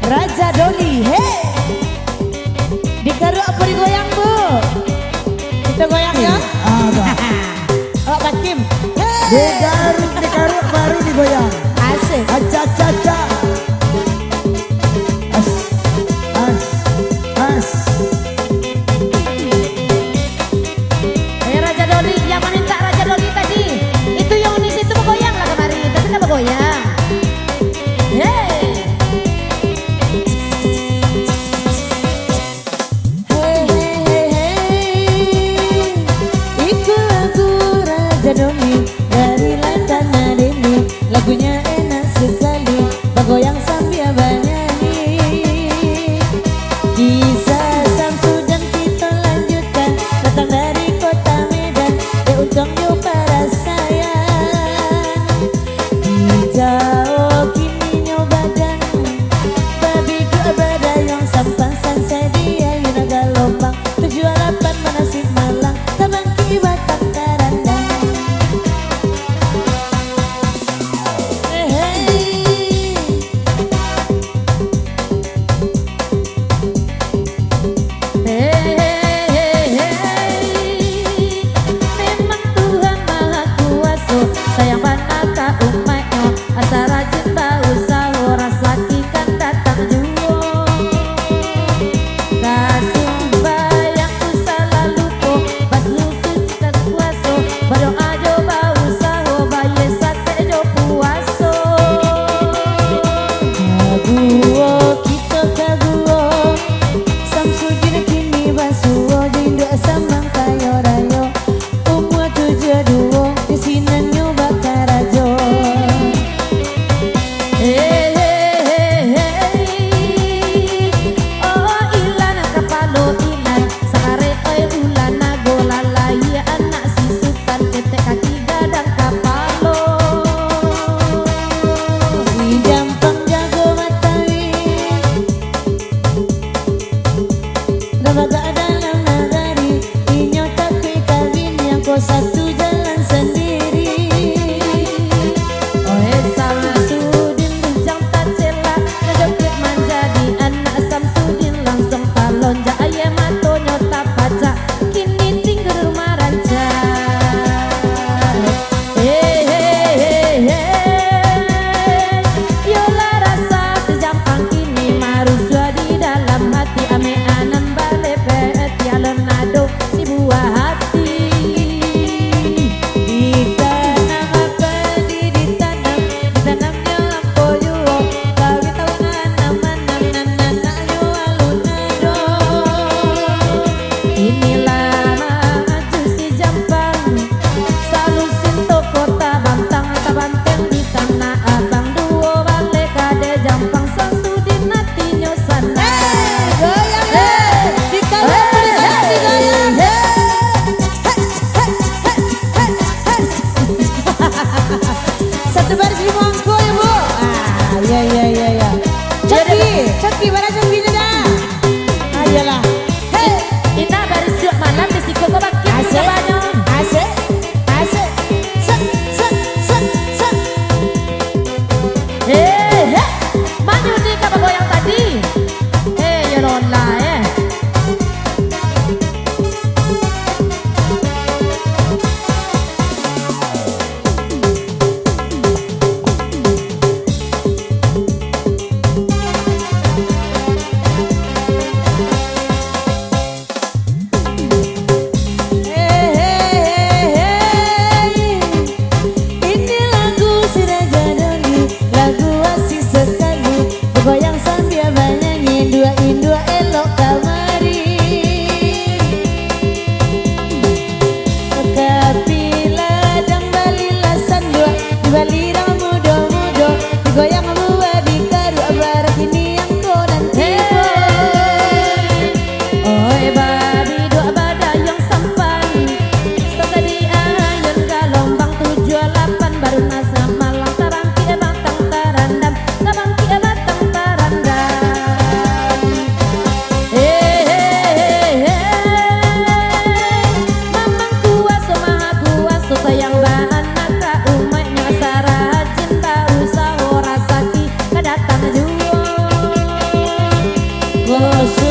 Raja Doli, hey. Digaruk apa digoyang bu? Kita goyang ya? Oh Pak Kim. Digaruk baru digoyang. Asik. Aca caca. As as as. Raja Doli, yang minta Raja Doli tadi. Itu yang unis itu bergoyang lah kemarin, tapi nggak bergoyang. Hey. Hey hey hey hey. Itu lagu Raja Doli dari Lantana Dini. Lagunya enak sekali, bergoyang sambil bernyanyi. Kisah Samsudan kita lanjutkan, datang dari kota Medan. Untung yo para sayang, hijau kini nyobadan. Babi dua badayong sampang sansai dia yunaga lombang. 78 Manasik Malang, Tabangki Batak Karandang. Hey, hey. Hey, hey, hey. Memang Tuhan Maha Kuasa, sayang panaka umatnya, asa rajin bau sahur, rasa ikan datang juo. Kasumpah yang ku salah lupa, pas luput dan kuasa, berdoa jo bau sahur, bayi sate jo puaso. Kaguo kita kaguo, Samsudin kini basuo, jindu samang kayo rayo. Umur 72, isinan nyoba karajo. Hey, hey, hey, hey. Oh ilan kapalo ilan, sakare oi ulan nagolalai anak si sultan, ketek kaki gadang kapalo. Si jampang jago matawi, Rabaga dalam nagari, inyo takui kawin yang kau satu jalan sendiri. Oh Samsudin bujang tak celak, ngejepit menjadi anak Samsudin langsung talon jaya matonyo tak pacak, kini tinggal rumah raja. Hey hey hey hey, yola rasa sejampang kini maruswa di dalam hati, ame anan bale pet yalon nado si buah hati. Ditanam apa ditanamnya lampoyo, kawin tahun anam-anam nanana yo alun nado. Inilah maju si jampang, salusin to kota Bantang, tabanteng di Tanah Abang, duo bale kade jampang Samsudin hatinya sana. Goyang di kanan di goyang. Satu baris di mongko ya bu. Ah ya. Coki mana cokinya dah? Ayolah. Hey, kita baris dua malam di siku kau bangkit sebanyak. Asik. Set. Hey, maju di kapal goyang tadi. Hey, Yolanda ini lagu si Raja Doli, lagu asik sekali, bergoyang sambil bernyanyi, dua elok kamari. Kapila dan balilasan dua, di balira mudo-mudo, digoyang buah di karu barak ini yang kau nanti. Oi babi dua badayong sampan, tadi ayun galombang 78 baru nasa Malang, Tabangki Batang Tarandam, Tabangki Batang Tarandam. Bos